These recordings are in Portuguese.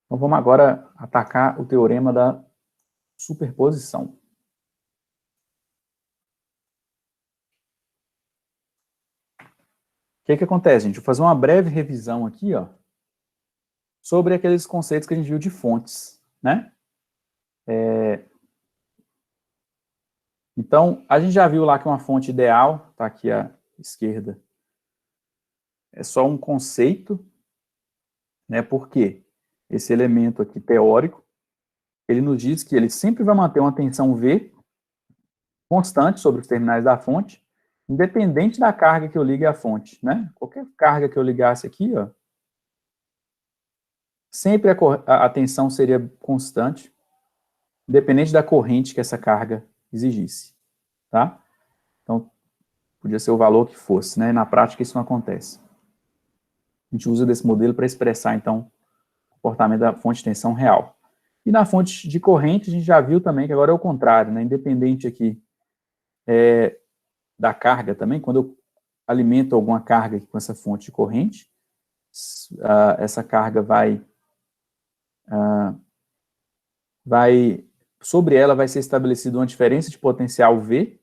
Então, vamos agora atacar o teorema da superposição. O que acontece, gente? Vou fazer uma breve revisão aqui, ó, sobre aqueles conceitos que a gente viu de fontes, né? Então, a gente já viu lá que uma fonte ideal, tá aqui à esquerda, é só um conceito, né? Porque esse elemento aqui teórico, ele nos diz que ele sempre vai manter uma tensão V constante sobre os terminais da fonte, independente da carga que eu ligue à fonte, né? Qualquer carga que eu ligasse aqui, ó, sempre a tensão seria constante, independente da corrente que essa carga exigisse, tá? Então, podia ser o valor que fosse, né? Na prática, isso não acontece. A gente usa desse modelo para expressar, então, o comportamento da fonte de tensão real. E na fonte de corrente, a gente já viu também que agora é o contrário, né? Independente aqui da carga também, quando eu alimento alguma carga com essa fonte de corrente, essa carga sobre ela vai ser estabelecida uma diferença de potencial V,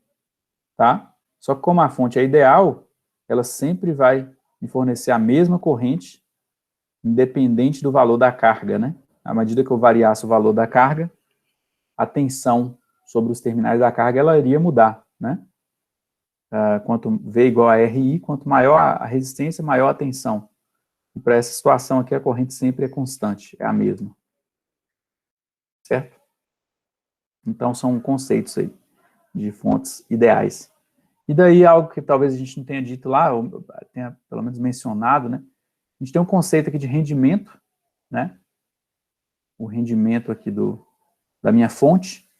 tá? Só que como a fonte é ideal, ela sempre vai me fornecer a mesma corrente, independente do valor da carga, né? À medida que eu variasse o valor da carga, a tensão sobre os terminais da carga, ela iria mudar, né? Quanto V igual a RI, quanto maior a resistência, maior a tensão. E para essa situação aqui, a corrente sempre é constante, é a mesma. Certo? Então, são conceitos aí de fontes ideais. E daí, algo que talvez a gente não tenha dito lá, ou tenha pelo menos mencionado, né? A gente tem um conceito aqui de rendimento, né? O rendimento aqui da minha fonte.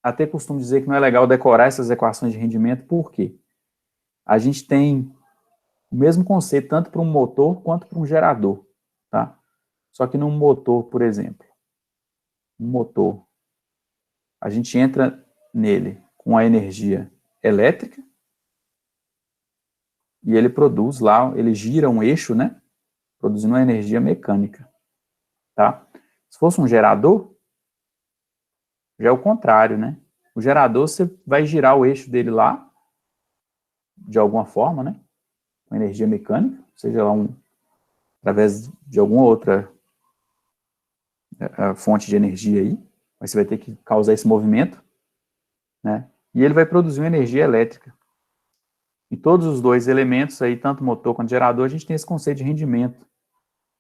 Até costumo dizer que não é legal decorar essas equações de rendimento, por quê? A gente tem o mesmo conceito tanto para um motor quanto para um gerador, tá? Só que num motor, por exemplo, um motor, a gente entra nele com a energia elétrica e ele produz lá, ele gira um eixo, né? Produzindo uma energia mecânica, tá? Se fosse um gerador, já é o contrário, né? O gerador, você vai girar o eixo dele lá, de alguma forma, né? Com energia mecânica, seja lá através de alguma outra fonte de energia aí, mas você vai ter que causar esse movimento, né? E ele vai produzir uma energia elétrica. E todos os dois elementos aí, tanto motor quanto gerador, a gente tem esse conceito de rendimento.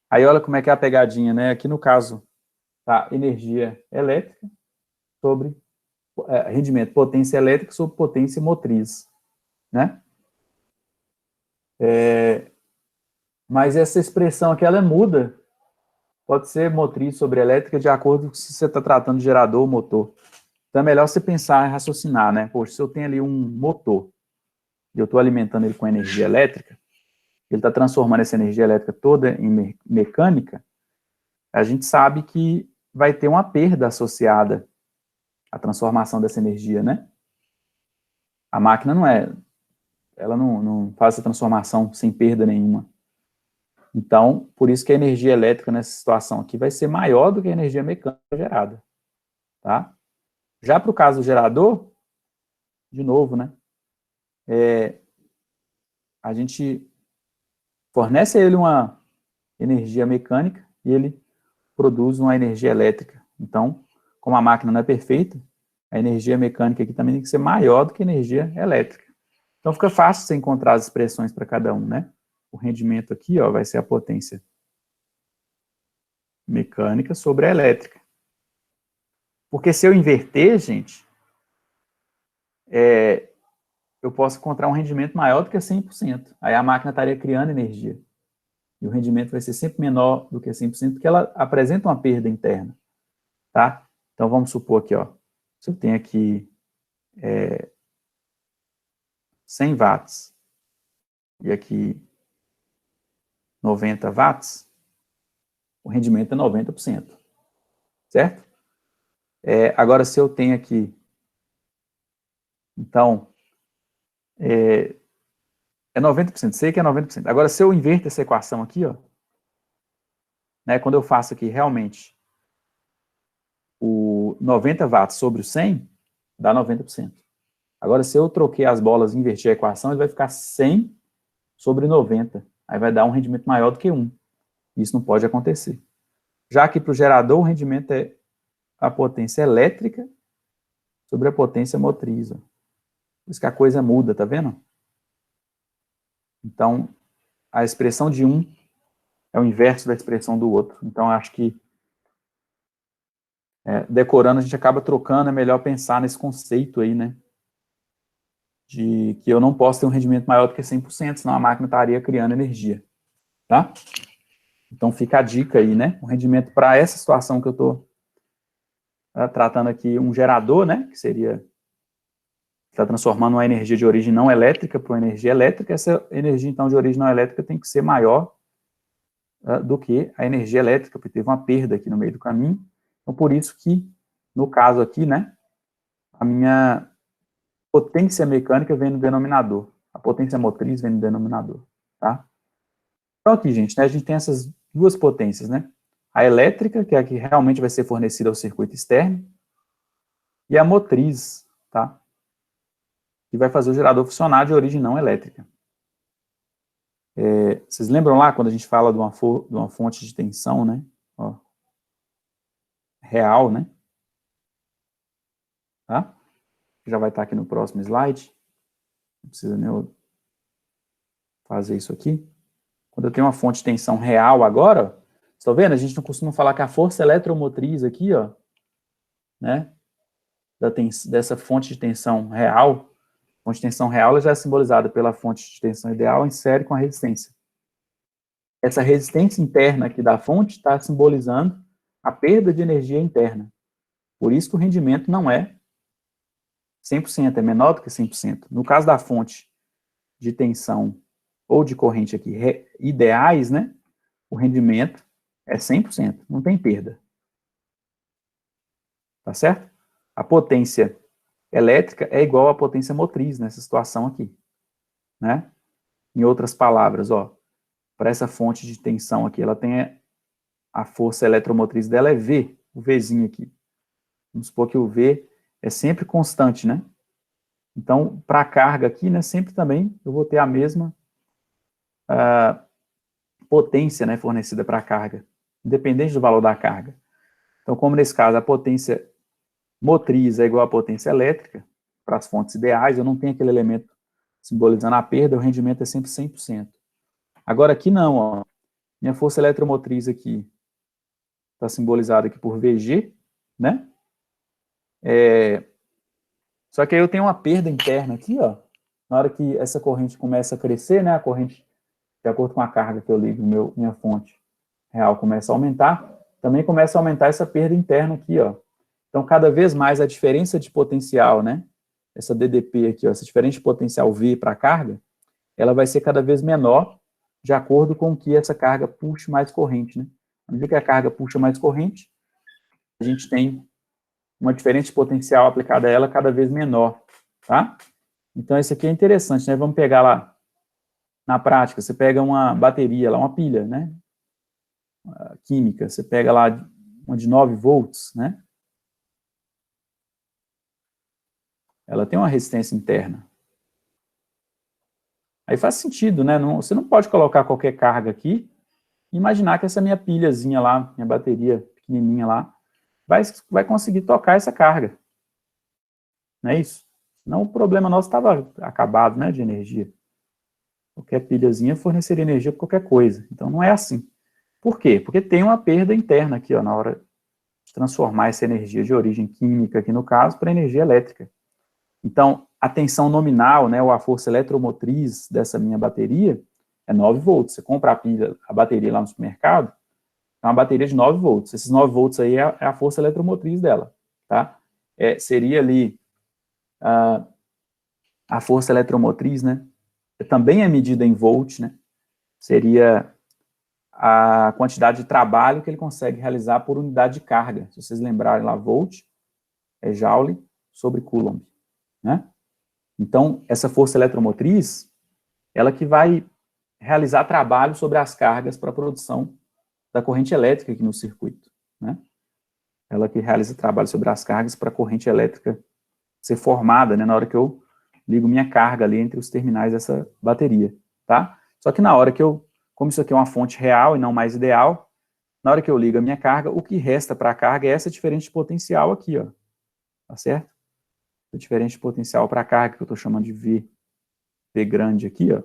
Aí olha como é que é a pegadinha, né? Aqui no caso, tá, energia elétrica sobre rendimento, potência elétrica sobre potência motriz, né? Mas essa expressão aqui, ela muda, pode ser motriz sobre elétrica de acordo com se você está tratando de gerador ou motor. Então é melhor você pensar e raciocinar, né? Poxa, se eu tenho ali um motor e eu estou alimentando ele com energia elétrica, ele está transformando essa energia elétrica toda em mecânica, a gente sabe que vai ter uma perda associada à transformação dessa energia, né? A máquina ela não faz essa transformação sem perda nenhuma. Então, por isso que a energia elétrica nessa situação aqui vai ser maior do que a energia mecânica gerada, tá? Já para o caso do gerador, de novo, né? A gente fornece a ele uma energia mecânica e ele produz uma energia elétrica. Então, como a máquina não é perfeita, a energia mecânica aqui também tem que ser maior do que a energia elétrica. Então, fica fácil você encontrar as expressões para cada um, né? O rendimento aqui, ó, vai ser a potência mecânica sobre a elétrica. Porque se eu inverter, gente, eu posso encontrar um rendimento maior do que 100%. Aí a máquina estaria criando energia. E o rendimento vai ser sempre menor do que 100%, porque ela apresenta uma perda interna, tá? Então, vamos supor aqui, ó, se eu tenho aqui 100 watts e aqui 90 watts, o rendimento é 90%, certo? Agora, se eu tenho aqui, então, é 90%, sei que é 90%. Agora, se eu inverter essa equação aqui, ó, né, quando eu faço aqui realmente o 90 watts sobre o 100, dá 90%. Agora, se eu troquei as bolas e invertir a equação, ele vai ficar 100 sobre 90. Aí vai dar um rendimento maior do que 1. Isso não pode acontecer. Já que para o gerador, o rendimento é a potência elétrica sobre a potência motriz. Ó. Por isso que a coisa muda, tá vendo? Então, a expressão de um é o inverso da expressão do outro. Então, acho que decorando, a gente acaba trocando, é melhor pensar nesse conceito aí, né? De que eu não posso ter um rendimento maior do que 100%, senão a máquina estaria criando energia, tá? Então, fica a dica aí, né? O rendimento para essa situação que eu estou tratando aqui, um gerador, né? Que seria, está transformando uma energia de origem não elétrica para uma energia elétrica. Essa energia, então, de origem não elétrica tem que ser maior do que a energia elétrica, porque teve uma perda aqui no meio do caminho. Então, por isso que, no caso aqui, né? A minha potência mecânica vem no denominador. A potência motriz vem no denominador, tá? Então, aqui, gente, né, a gente tem essas duas potências, né? A elétrica, que é a que realmente vai ser fornecida ao circuito externo, e a motriz, tá? Que vai fazer o gerador funcionar de origem não elétrica. Vocês lembram lá quando a gente fala de uma fonte de tensão, né? Ó, real, né? Tá? Já vai estar aqui no próximo slide. Não precisa nem eu fazer isso aqui. Quando eu tenho uma fonte de tensão real agora, estão vendo? A gente não costuma falar que a força eletromotriz aqui, ó, né? Dessa fonte de tensão real, a fonte de tensão real ela já é simbolizada pela fonte de tensão ideal em série com a resistência. Essa resistência interna aqui da fonte está simbolizando a perda de energia interna. Por isso que o rendimento não é 100%, é menor do que 100%. No caso da fonte de tensão ou de corrente aqui ideais, né, o rendimento é 100%, não tem perda. Tá certo? A potência elétrica é igual à potência motriz nessa situação aqui, né? Em outras palavras, ó, para essa fonte de tensão aqui, ela tem a força eletromotriz dela é V, o Vzinho aqui. Vamos supor que o V é sempre constante, né? Então, para a carga aqui, né, sempre também eu vou ter a mesma potência, né, fornecida para a carga, independente do valor da carga. Então, como nesse caso a potência motriz é igual à potência elétrica, para as fontes ideais, eu não tenho aquele elemento simbolizando a perda, o rendimento é sempre 100%. Agora aqui não, ó, minha força eletromotriz aqui está simbolizada aqui por VG, né? Só que aí eu tenho uma perda interna aqui, ó, na hora que essa corrente começa a crescer, né, a corrente, de acordo com a carga que eu ligo, minha fonte real começa a aumentar, também começa a aumentar essa perda interna aqui, ó. Então, cada vez mais a diferença de potencial, né, essa DDP aqui, ó, essa diferença de potencial V para a carga, ela vai ser cada vez menor, de acordo com que essa carga puxe mais corrente, né. À medida que a carga puxa mais corrente, a gente tem uma diferença de potencial aplicada a ela cada vez menor, tá? Então, isso aqui é interessante, né? Vamos pegar lá, na prática, você pega uma bateria lá, uma pilha, né? Química, você pega lá uma de 9 volts, né? Ela tem uma resistência interna. Aí faz sentido, né? Você não pode colocar qualquer carga aqui e imaginar que essa minha pilhazinha lá, minha bateria pequenininha lá, vai conseguir tocar essa carga. Não é isso? Senão o problema nosso estava acabado, né, de energia. Qualquer pilhazinha forneceria energia para qualquer coisa. Então não é assim. Por quê? Porque tem uma perda interna aqui, ó, na hora de transformar essa energia de origem química, aqui no caso, para energia elétrica. Então, a tensão nominal, né, ou a força eletromotriz dessa minha bateria é 9 volts. Você compra a bateria lá no supermercado, é uma bateria de 9 volts. Esses 9 volts aí é a força eletromotriz dela, tá? Seria ali a força eletromotriz, né? Também é medida em volt, né? Seria a quantidade de trabalho que ele consegue realizar por unidade de carga. Se vocês lembrarem lá, volt é joule sobre coulomb, né? Então, essa força eletromotriz, ela que vai realizar trabalho sobre as cargas para a produção da corrente elétrica aqui no circuito, né? Ela que realiza trabalho sobre as cargas para a corrente elétrica ser formada, né, na hora que eu ligo minha carga ali entre os terminais dessa bateria, tá? Só que na hora que como isso aqui é uma fonte real e não mais ideal, na hora que eu ligo a minha carga, o que resta para a carga é essa diferença de potencial aqui, ó, tá certo? A diferença de potencial para a carga, que eu estou chamando de V grande aqui, ó,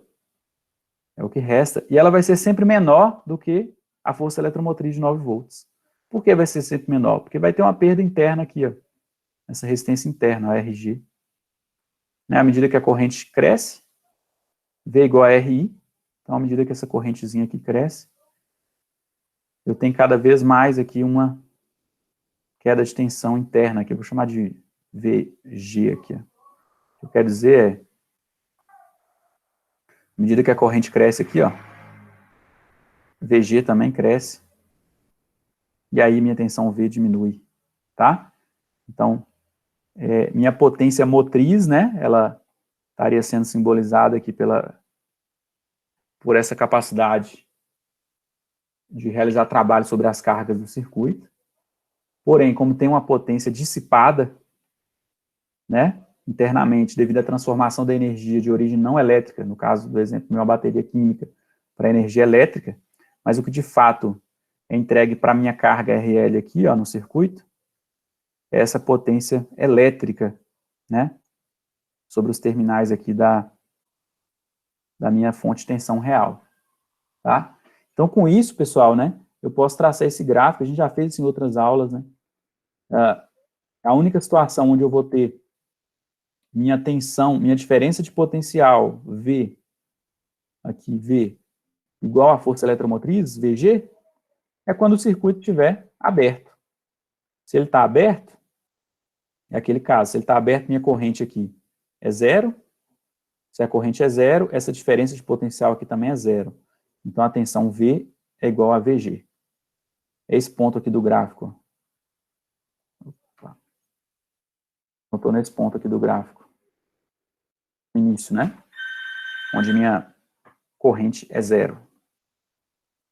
é o que resta, e ela vai ser sempre menor do que a força eletromotriz de 9 volts. Por que vai ser sempre menor? Porque vai ter uma perda interna aqui, ó, essa resistência interna, a RG. Né? À medida que a corrente cresce, V igual a RI, então à medida que essa correntezinha aqui cresce, eu tenho cada vez mais aqui uma queda de tensão interna, que eu vou chamar de VG aqui. Ó. O que eu quero dizer é, à medida que a corrente cresce aqui, ó, VG também cresce, e aí minha tensão V diminui, tá? Então, minha potência motriz, né, ela estaria sendo simbolizada aqui por essa capacidade de realizar trabalho sobre as cargas do circuito. Porém, como tem uma potência dissipada, né, internamente, devido à transformação da energia de origem não elétrica, no caso do exemplo de uma bateria química, para energia elétrica, mas o que de fato é entregue para a minha carga RL aqui, ó, no circuito, é essa potência elétrica, né, sobre os terminais aqui da minha fonte de tensão real, tá? Então, com isso, pessoal, né, eu posso traçar esse gráfico, a gente já fez isso em outras aulas, né, a única situação onde eu vou ter minha tensão, minha diferença de potencial, V, aqui, V, igual à força eletromotriz, VG, é quando o circuito estiver aberto. Se ele está aberto, é aquele caso, se ele está aberto, minha corrente aqui é zero, se a corrente é zero, essa diferença de potencial aqui também é zero. Então, a tensão V é igual a VG. É esse ponto aqui do gráfico. Eu estou nesse ponto aqui do gráfico. No início, né? Onde minha corrente é zero.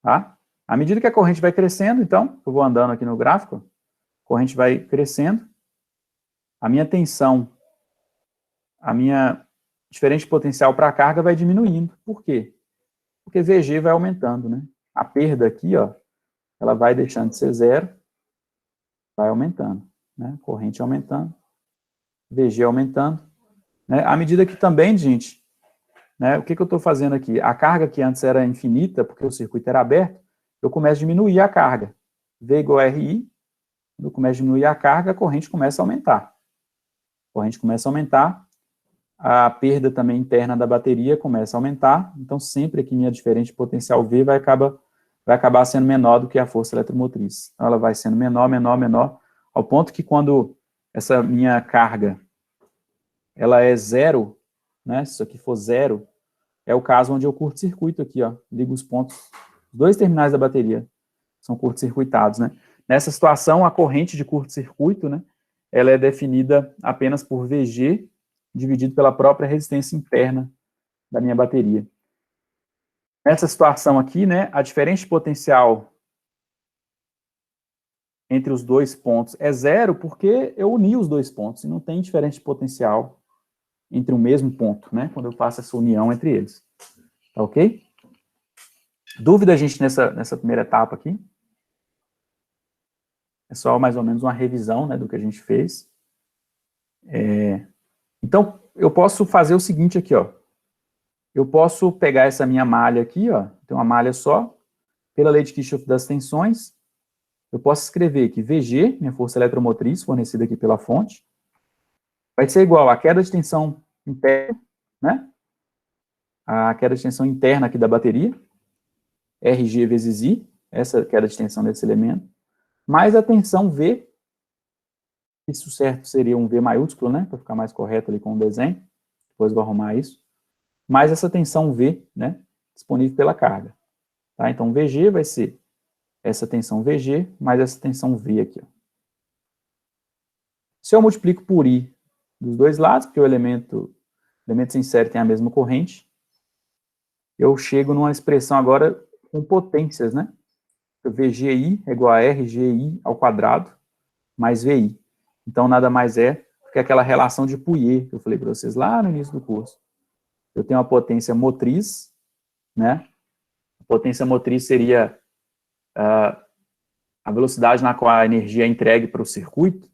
Tá? À medida que a corrente vai crescendo, então, eu vou andando aqui no gráfico, a corrente vai crescendo, a minha tensão, a minha diferença de potencial para a carga vai diminuindo. Por quê? Porque VG vai aumentando, né? A perda aqui, ó, ela vai deixando de ser zero, vai aumentando, né? Corrente aumentando, VG aumentando, né? À medida que também, gente, né, o que eu estou fazendo aqui? A carga que antes era infinita, porque o circuito era aberto, eu começo a diminuir a carga. V igual a RI, quando eu começo a diminuir a carga, a corrente começa a aumentar. A corrente começa a aumentar, a perda também interna da bateria começa a aumentar, então sempre que minha diferença de potencial V vai acabar sendo menor do que a força eletromotriz. Então ela vai sendo menor, menor, menor, ao ponto que quando essa minha carga ela é zero, né, se isso aqui for zero, é o caso onde eu curto-circuito aqui, ó, ligo os pontos, os dois terminais da bateria são curto-circuitados, né. Nessa situação, a corrente de curto-circuito, né, ela é definida apenas por VG, dividido pela própria resistência interna da minha bateria. Nessa situação aqui, né, a diferença de potencial entre os dois pontos é zero, porque eu uni os dois pontos, e não tem diferença de potencial entre o mesmo ponto, né, quando eu faço essa união entre eles. Tá ok? Dúvida, gente, nessa primeira etapa aqui? É só mais ou menos uma revisão, né, do que a gente fez. Então, eu posso fazer o seguinte aqui, ó. Eu posso pegar essa minha malha aqui, ó, tem uma malha só, pela lei de Kirchhoff das tensões, eu posso escrever que VG, minha força eletromotriz, fornecida aqui pela fonte, vai ser igual à queda de tensão interna, né? A queda de tensão interna aqui da bateria, RG vezes I, essa queda de tensão desse elemento, mais a tensão V, isso certo seria um V maiúsculo, né, para ficar mais correto ali com o desenho, depois vou arrumar isso, mais essa tensão V, né, disponível pela carga. Tá? Então, VG vai ser essa tensão VG mais essa tensão V aqui. Ó. Se eu multiplico por I dos dois lados, porque o elemento sem série tem a mesma corrente, eu chego numa expressão agora com potências, né? VGI é igual a RGI ao quadrado mais VI. Então, nada mais é do que aquela relação de Pouillet que eu falei para vocês lá no início do curso. Eu tenho uma potência motriz, né? A potência motriz seria a velocidade na qual a energia é entregue para o circuito,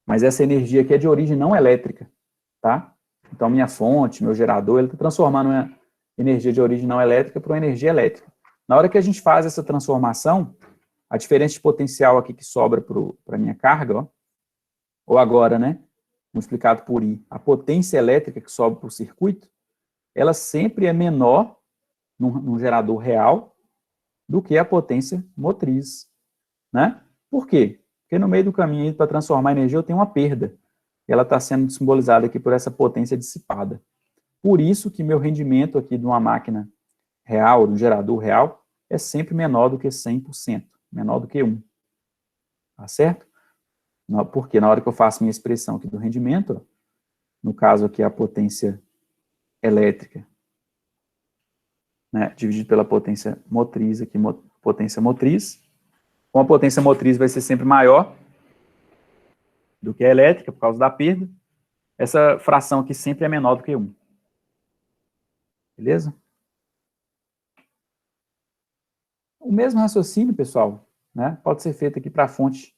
mas essa energia aqui é de origem não elétrica, tá? Então, minha fonte, meu gerador, ele está transformando uma energia de origem não elétrica para uma energia elétrica. Na hora que a gente faz essa transformação, a diferença de potencial aqui que sobra para a minha carga, ó, ou agora, né, multiplicado por I, a potência elétrica que sobra para o circuito, ela sempre é menor num gerador real do que a potência motriz, né? Por quê? Porque no meio do caminho, para transformar a energia, eu tenho uma perda. E ela está sendo simbolizada aqui por essa potência dissipada. Por isso que meu rendimento aqui de uma máquina real, de um gerador real, é sempre menor do que 100%, menor do que 1. Tá certo? Porque na hora que eu faço minha expressão aqui do rendimento, ó, no caso aqui a potência elétrica, né, dividido pela potência motriz, aqui potência motriz, com a potência motriz vai ser sempre maior do que a elétrica, por causa da perda, essa fração aqui sempre é menor do que 1. Beleza? O mesmo raciocínio, pessoal, né, pode ser feito aqui para a fonte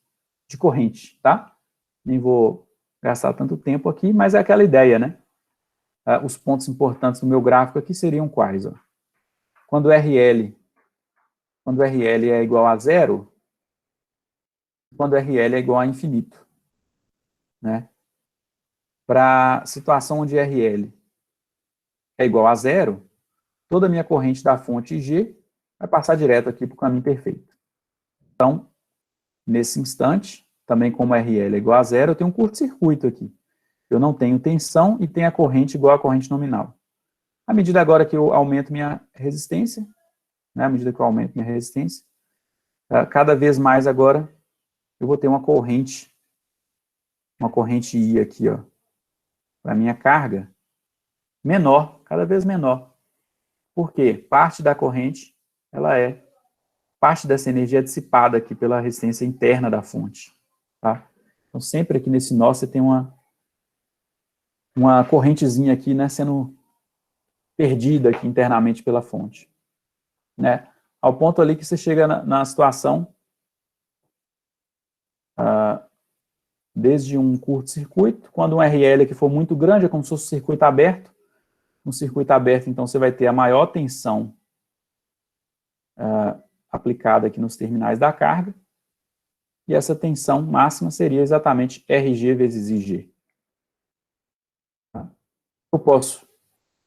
de corrente, tá? Nem vou gastar tanto tempo aqui, mas é aquela ideia, né? Os pontos importantes do meu gráfico aqui seriam quais? Ó? Quando RL é igual a zero, quando RL é igual a infinito, né? Para a situação onde RL é igual a zero, toda a minha corrente da fonte G vai passar direto aqui para o caminho perfeito. Então, nesse instante, também como RL é igual a zero, eu tenho um curto-circuito aqui. Eu não tenho tensão e tenho a corrente igual à corrente nominal. À medida agora que eu aumento minha resistência, né, à medida que eu aumento minha resistência, cada vez mais agora eu vou ter uma corrente I aqui, ó, para minha carga, menor, cada vez menor. Por quê? Parte da corrente, parte dessa energia é dissipada aqui pela resistência interna da fonte, tá? Então, sempre aqui nesse nó, você tem uma correntezinha aqui, né, sendo perdida aqui internamente pela fonte, né? Ao ponto ali que você chega na situação, desde um curto-circuito, quando um RL aqui for muito grande, é como se fosse um circuito aberto. No circuito aberto, então, você vai ter a maior tensão aplicada aqui nos terminais da carga, e essa tensão máxima seria exatamente RG vezes IG. Tá? Eu posso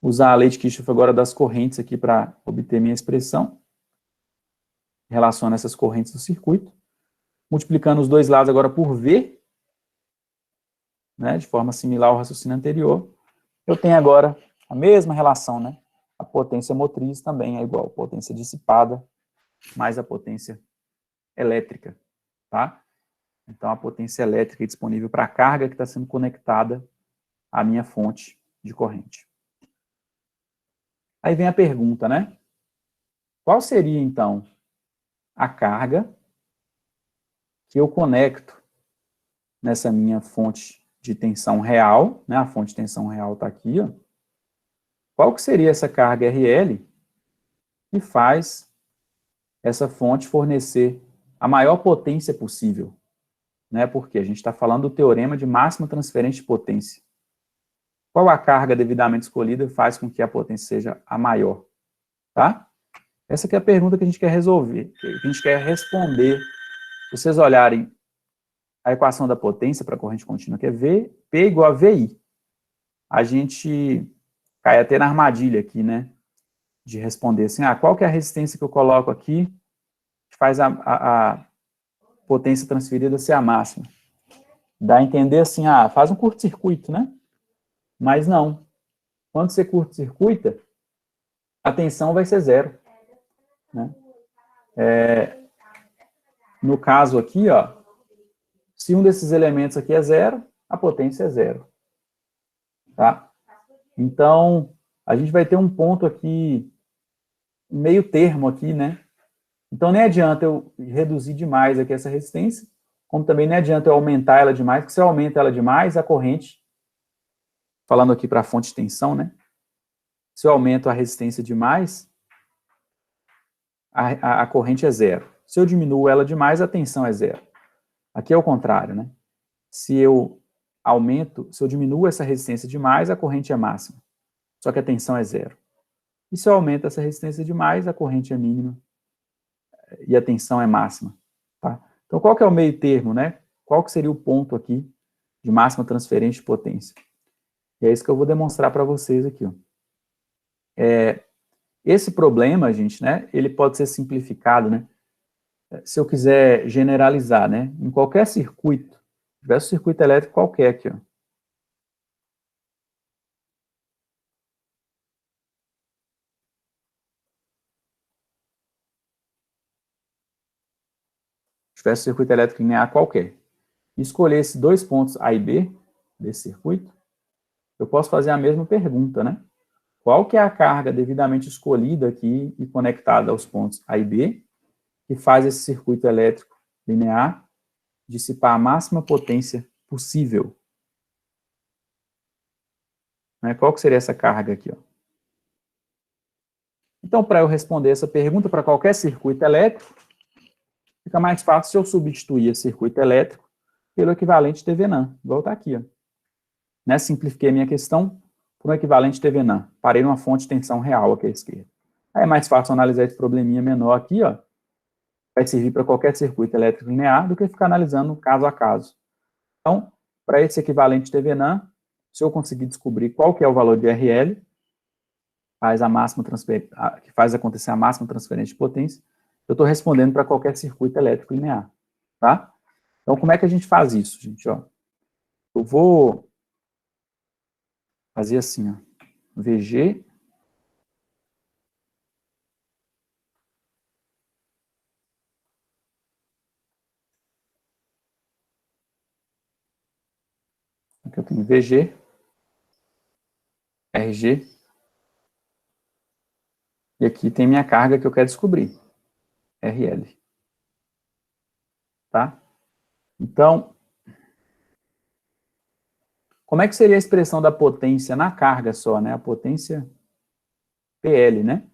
usar a lei de Kirchhoff agora das correntes aqui para obter minha expressão, relaciona essas correntes do circuito, multiplicando os dois lados agora por V, né, de forma similar ao raciocínio anterior, eu tenho agora a mesma relação, né? A potência motriz também é igual a potência dissipada mais a potência elétrica, tá? Então, a potência elétrica é disponível para a carga que está sendo conectada à minha fonte de corrente. Aí vem a pergunta, né? Qual seria, então, a carga que eu conecto nessa minha fonte de tensão real, né? A fonte de tensão real está aqui, ó. Qual que seria essa carga RL que faz essa fonte fornecer a maior potência possível? Né? Porque a gente está falando do teorema de máxima transferência de potência. Qual a carga devidamente escolhida faz com que a potência seja a maior? Tá? Essa aqui é a pergunta que a gente quer resolver, que a gente quer responder. Se vocês olharem a equação da potência para a corrente contínua, que é V, P igual a VI. A gente cai até na armadilha aqui, né? De responder assim, qual que é a resistência que eu coloco aqui que faz a potência transferida ser a máxima? Dá a entender assim, faz um curto-circuito, né? Mas não. Quando você curto-circuita, a tensão vai ser zero. Né? No caso aqui, ó, se um desses elementos aqui é zero, a potência é zero. Tá? Então, a gente vai ter um ponto aqui, meio termo aqui, né? Então, nem adianta eu reduzir demais aqui essa resistência, como também não adianta eu aumentar ela demais, porque se eu aumento ela demais, a corrente, falando aqui para a fonte de tensão, né? Se eu aumento a resistência demais, a corrente é zero. Se eu diminuo ela demais, a tensão é zero. Aqui é o contrário, né? Se eu diminuo essa resistência demais, a corrente é máxima. Só que a tensão é zero. E se eu aumento essa resistência demais, a corrente é mínima e a tensão é máxima. Tá? Então, qual que é o meio termo, né? Qual que seria o ponto aqui de máxima transferência de potência? E é isso que eu vou demonstrar para vocês aqui. Ó. Esse problema, gente, né? Ele pode ser simplificado, né? Se eu quiser generalizar, né? Em qualquer circuito, se tivesse um circuito elétrico qualquer aqui, ó. Se tivesse um circuito elétrico linear qualquer, e escolhesse dois pontos A e B desse circuito, eu posso fazer a mesma pergunta, né? Qual que é a carga devidamente escolhida aqui e conectada aos pontos A e B, que faz esse circuito elétrico linear dissipar a máxima potência possível? Né? Qual que seria essa carga aqui? Ó? Então, para eu responder essa pergunta para qualquer circuito elétrico, fica mais fácil se eu substituir esse circuito elétrico pelo equivalente TVNAM, igual está aqui. Ó. Né? Simplifiquei a minha questão por um equivalente TVNAM. Parei numa fonte de tensão real aqui à esquerda. Aí é mais fácil analisar esse probleminha menor aqui, ó. Vai servir para qualquer circuito elétrico linear do que ficar analisando caso a caso. Então, para esse equivalente TVNAM, se eu conseguir descobrir qual que é o valor de RL, que faz acontecer a máxima transferência de potência, eu estou respondendo para qualquer circuito elétrico linear. Tá? Então, como é que a gente faz isso, gente? Ó, eu vou fazer assim, ó, VG aqui eu tenho VG, RG, e aqui tem minha carga que eu quero descobrir, RL. Tá? Então, como é que seria a expressão da potência na carga só, né? A potência PL, né?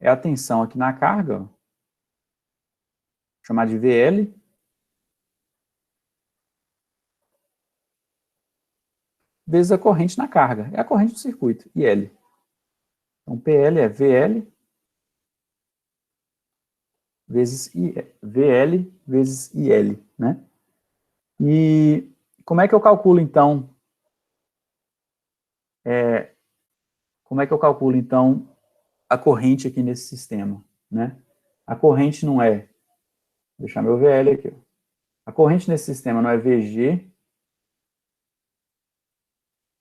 É a tensão aqui na carga, ó. Vou chamar de VL, vezes a corrente na carga. É a corrente do circuito, IL. Então, PL é VL vezes VL vezes IL, né? E como é que eu calculo, então, a corrente aqui nesse sistema, né? A corrente não é, vou deixar meu VL aqui, ó. A corrente nesse sistema não é VG, deixa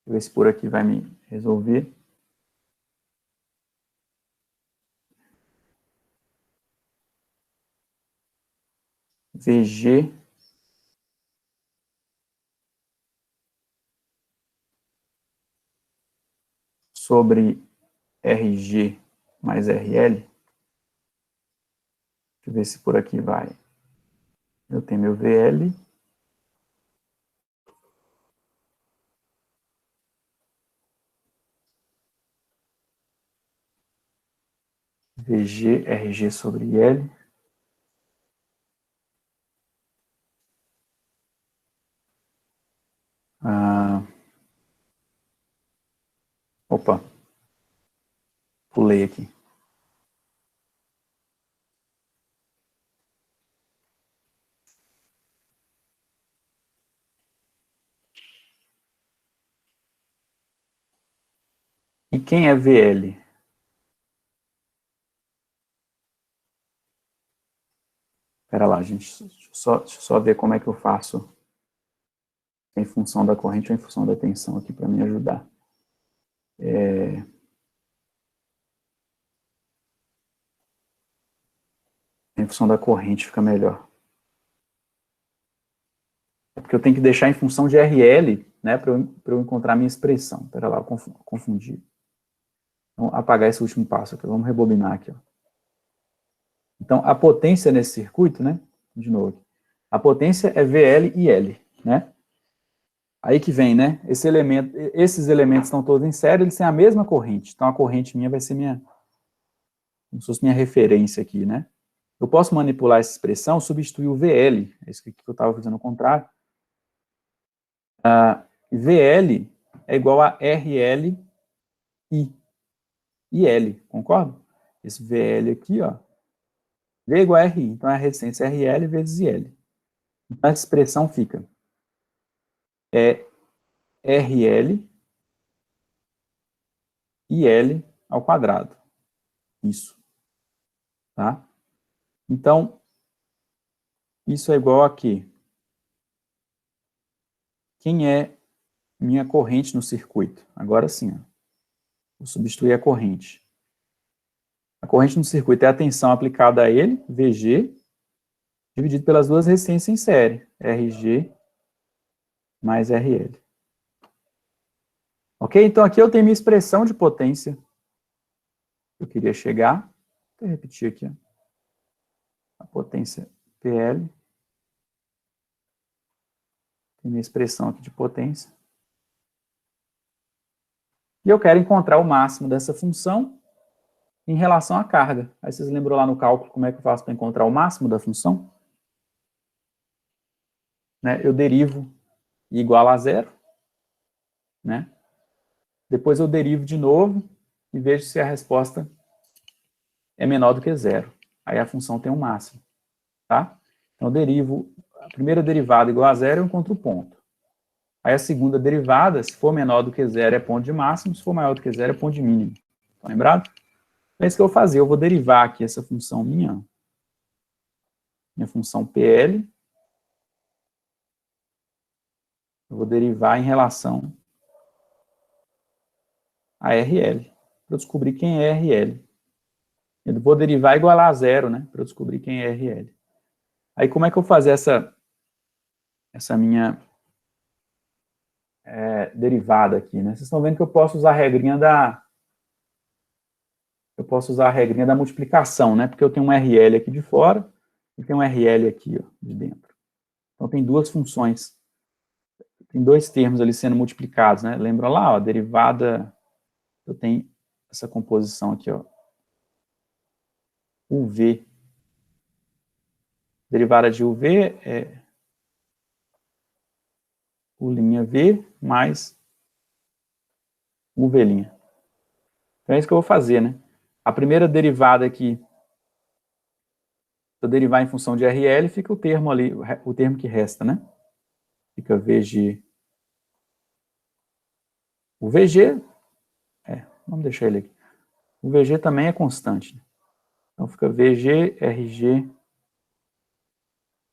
eu ver se por aqui vai me resolver. VG sobre RG mais RL. Deixa eu ver se por aqui vai. Eu tenho meu VL. VG, RG sobre IL. Opa, pulei aqui. E quem é VL? Espera lá, gente. Deixa eu só ver como é que eu faço em função da corrente ou em função da tensão aqui para me ajudar. Em função da corrente fica melhor. É porque eu tenho que deixar em função de RL, né, para eu encontrar a minha expressão. Espera lá, eu confundi. Vamos apagar esse último passo aqui. Vamos rebobinar aqui. Ó. Então, a potência nesse circuito, né? De novo. A potência é VL e L, né? Aí que vem, né? Esses elementos estão todos em série, eles têm a mesma corrente. Então, a corrente minha vai ser como se fosse minha referência aqui, né? Eu posso manipular essa expressão, substituir o VL. É isso que eu estava fazendo ao contrário. VL é igual a RL e L, concorda? Esse VL aqui, ó, V é igual a RI, então é a resistência RL vezes IL. Então essa expressão fica RL IL ao quadrado. Isso, tá? Então, isso é igual a quê? Quem é minha corrente no circuito? Agora sim, ó. Vou substituir a corrente. A corrente no circuito é a tensão aplicada a ele, VG, dividido pelas duas resistências em série, RG mais RL. Ok? Então aqui eu tenho minha expressão de potência. Eu queria chegar. Vou repetir aqui. Ó. A potência PL. Tem minha expressão aqui de potência. E eu quero encontrar o máximo dessa função em relação à carga. Aí vocês lembram lá no cálculo como é que eu faço para encontrar o máximo da função? Né? Eu derivo igual a zero. Né? Depois eu derivo de novo e vejo se a resposta é menor do que zero. Aí a função tem um máximo. Tá? Então eu derivo a primeira derivada igual a zero, eu encontro o ponto. Aí a segunda derivada, se for menor do que zero, é ponto de máximo, se for maior do que zero, é ponto de mínimo. Tá lembrado? É isso que eu vou fazer. Eu vou derivar aqui essa função minha função PL. Eu vou derivar em relação a RL, para eu descobrir quem é RL. Eu vou derivar igual a zero, né, para eu descobrir quem é RL. Aí como é que eu vou fazer essa minha derivada aqui, né? Vocês estão vendo que eu posso usar a regrinha da multiplicação, né? Porque eu tenho um RL aqui de fora e tenho um RL aqui, ó, de dentro. Então tem duas funções, tem dois termos ali sendo multiplicados, né? Lembra lá, ó, a derivada, eu tenho essa composição aqui, ó, UV. Derivada de UV é U'V mais UV'. Então é isso que eu vou fazer, né? A primeira derivada aqui, se eu derivar em função de RL, fica o termo ali, o termo que resta, né? Fica VG. O VG, vamos deixar ele aqui. O VG também é constante. Então fica VG, RG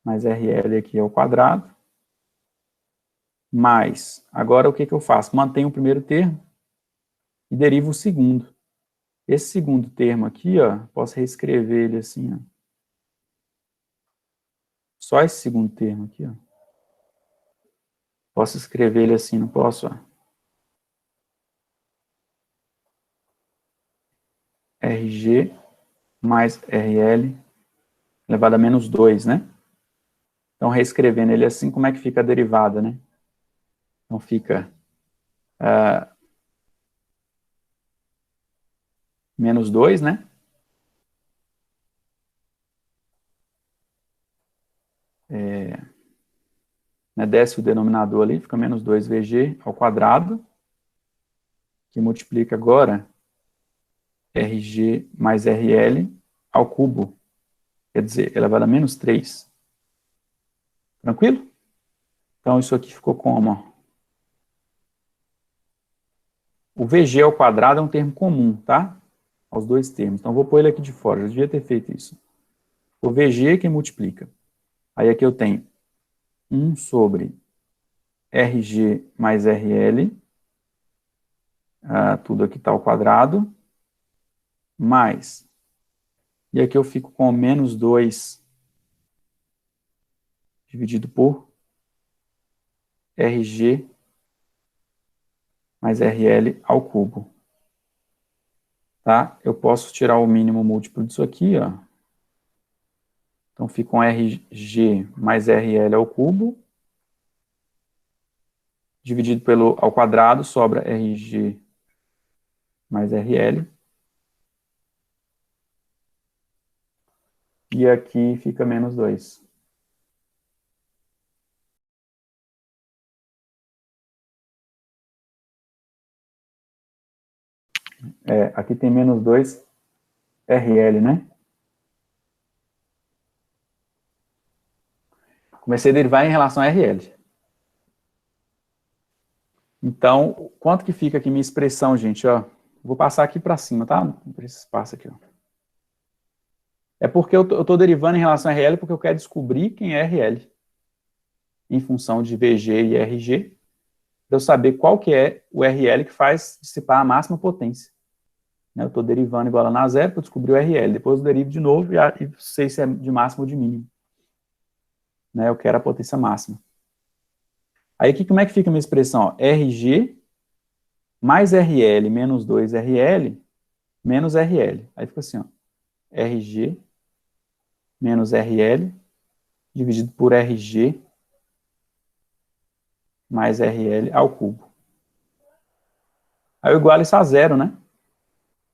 mais RL aqui ao quadrado. Mais, agora o que eu faço? Mantenho o primeiro termo e derivo o segundo. Esse segundo termo aqui, ó, posso reescrever ele assim, ó. Só esse segundo termo aqui, ó. Posso escrever ele assim, não posso, ó. RG mais RL elevado a menos 2, né? Então, reescrevendo ele assim, como é que fica a derivada, né? Então, fica menos 2, né? Desce o denominador ali, fica menos 2VG ao quadrado, que multiplica agora RG mais RL ao cubo, quer dizer, elevado a menos 3. Tranquilo? Então, isso aqui ficou como? O VG ao quadrado é um termo comum, tá? Aos dois termos. Então, vou pôr ele aqui de fora, já devia ter feito isso. O VG que multiplica. Aí aqui eu tenho 1 sobre RG mais RL, tudo aqui está ao quadrado, mais, e aqui eu fico com menos 2 dividido por RG mais RL ao cubo. Tá? Eu posso tirar o mínimo múltiplo disso aqui, ó. Então, fica um RG mais RL ao cubo, dividido ao quadrado, sobra RG mais RL. E aqui fica menos 2. Aqui tem menos 2 RL, né? Comecei a derivar em relação a RL. Então, quanto que fica aqui minha expressão, gente? Ó, vou passar aqui para cima, tá? Por esse espaço aqui, ó. É porque eu estou derivando em relação a RL porque eu quero descobrir quem é RL. Em função de VG e RG, para eu saber qual que é o RL que faz dissipar a máxima potência. Eu estou derivando igual a zero para descobrir o RL. Depois eu derivo de novo e sei se é de máximo ou de mínimo. Eu quero a potência máxima. Aí aqui, como é que fica a minha expressão? Ó, RG mais RL menos 2RL menos RL. Aí fica assim, ó, RG menos RL dividido por RG mais RL ao cubo. Aí eu igualo isso a zero, né?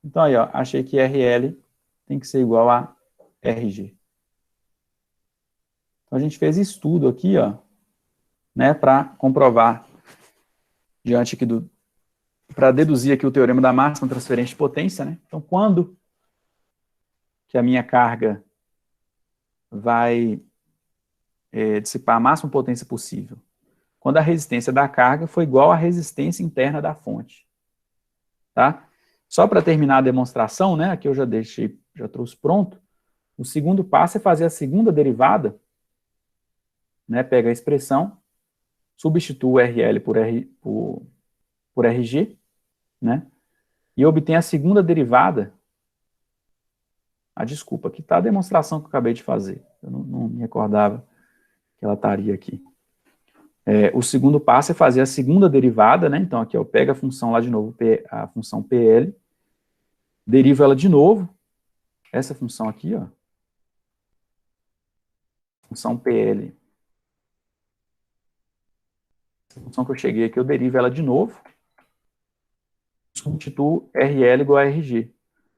Então aí, ó, achei que RL tem que ser igual a RG. Então a gente fez estudo aqui, ó, né, para comprovar diante aqui para deduzir aqui o teorema da máxima transferência de potência, né? Então quando que a minha carga vai dissipar a máxima potência possível? Quando a resistência da carga for igual à resistência interna da fonte. Tá? Só para terminar a demonstração, né, aqui eu já trouxe pronto, o segundo passo é fazer a segunda derivada, né, pega a expressão, substitua o RL por RG, né, e obtém a segunda derivada. Desculpa, aqui está a demonstração que eu acabei de fazer, eu não me recordava que ela estaria aqui. O segundo passo é fazer a segunda derivada, né? Então aqui eu pego a função lá de novo, a função PL, derivo ela de novo, essa função aqui, ó, função PL, essa função que eu cheguei aqui, eu derivo ela de novo, substituo RL igual a RG.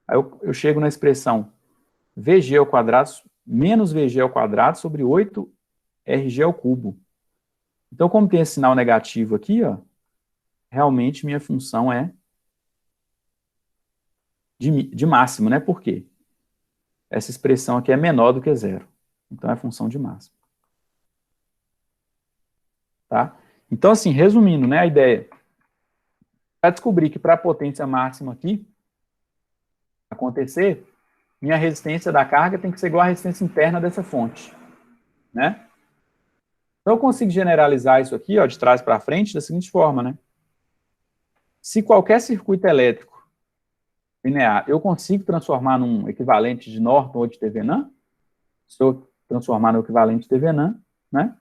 Aí eu chego na expressão VG ao quadrado menos VG ao quadrado sobre 8RG ao cubo. Então, como tem esse sinal negativo aqui, ó, realmente minha função é de máximo, né? Por quê? Essa expressão aqui é menor do que zero. Então, é função de máximo. Tá? Então, assim, resumindo, né, a ideia para descobrir que para a potência máxima aqui acontecer, minha resistência da carga tem que ser igual à resistência interna dessa fonte, né? Então, eu consigo generalizar isso aqui, ó, de trás para frente, da seguinte forma, né? Se qualquer circuito elétrico linear eu consigo transformar num equivalente de Norton ou de Thevenin, se eu transformar no equivalente de Thevenin, né?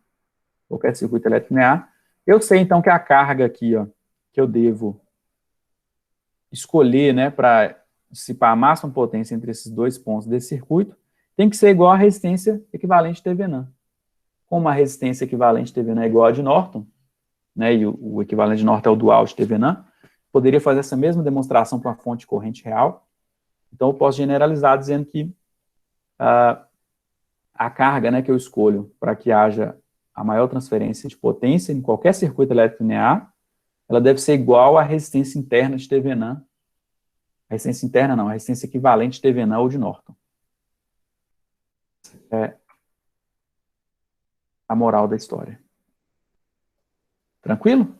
Qualquer circuito elétrico linear, eu sei, então, que a carga aqui, ó, que eu devo escolher, né, para dissipar a máxima potência entre esses dois pontos desse circuito, tem que ser igual à resistência equivalente de Thevenin. Como a resistência equivalente de Thevenin é igual a de Norton, né, e o equivalente de Norton é o dual de Thevenin, poderia fazer essa mesma demonstração para uma fonte de corrente real. Então, eu posso generalizar dizendo que a carga, né, que eu escolho para que haja a maior transferência de potência em qualquer circuito elétrico linear, ela deve ser igual à resistência interna de Thevenin. A resistência interna não, a resistência equivalente de Thevenin ou de Norton. É a moral da história. Tranquilo?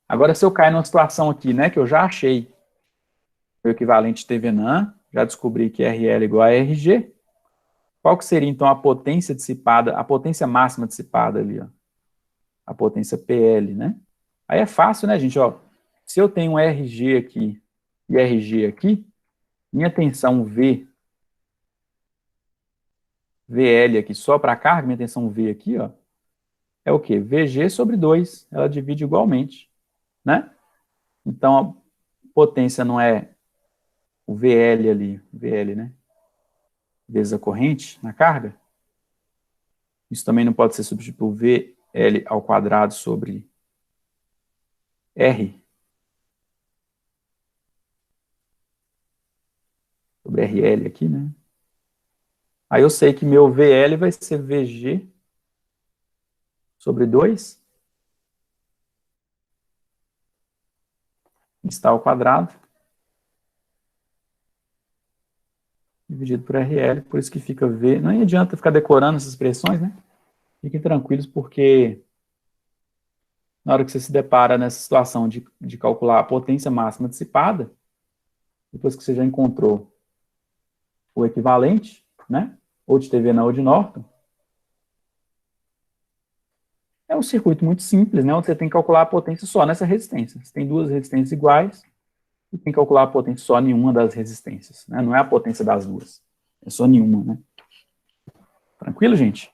Agora, se eu cair numa situação aqui, né, que eu já achei o equivalente de Thevenin, já descobri que RL igual a RG, qual que seria, então, a potência dissipada, a potência máxima dissipada ali, ó? A potência PL, né? Aí é fácil, né, gente? Ó, se eu tenho um RG aqui e RG aqui, minha tensão VL aqui só para a carga, minha tensão V aqui, ó, é o quê? VG sobre 2, ela divide igualmente, né? Então, a potência não é o VL ali, VL, né? vezes a corrente na carga. Isso também não pode ser substituído por VL ao quadrado sobre R. Sobre RL aqui, né? Aí eu sei que meu VL vai ser VG sobre 2 está ao quadrado dividido por RL, por isso que fica V. Não adianta ficar decorando essas expressões, né? Fiquem tranquilos, porque na hora que você se depara nessa situação de calcular a potência máxima dissipada, depois que você já encontrou o equivalente, né? Ou de TVNA ou de Norton, é um circuito muito simples, né? Onde você tem que calcular a potência só nessa resistência. Você tem duas resistências iguais e tem que calcular a potência só em uma das resistências, né? Não é a potência das duas, é só nenhuma, né? Tranquilo, gente?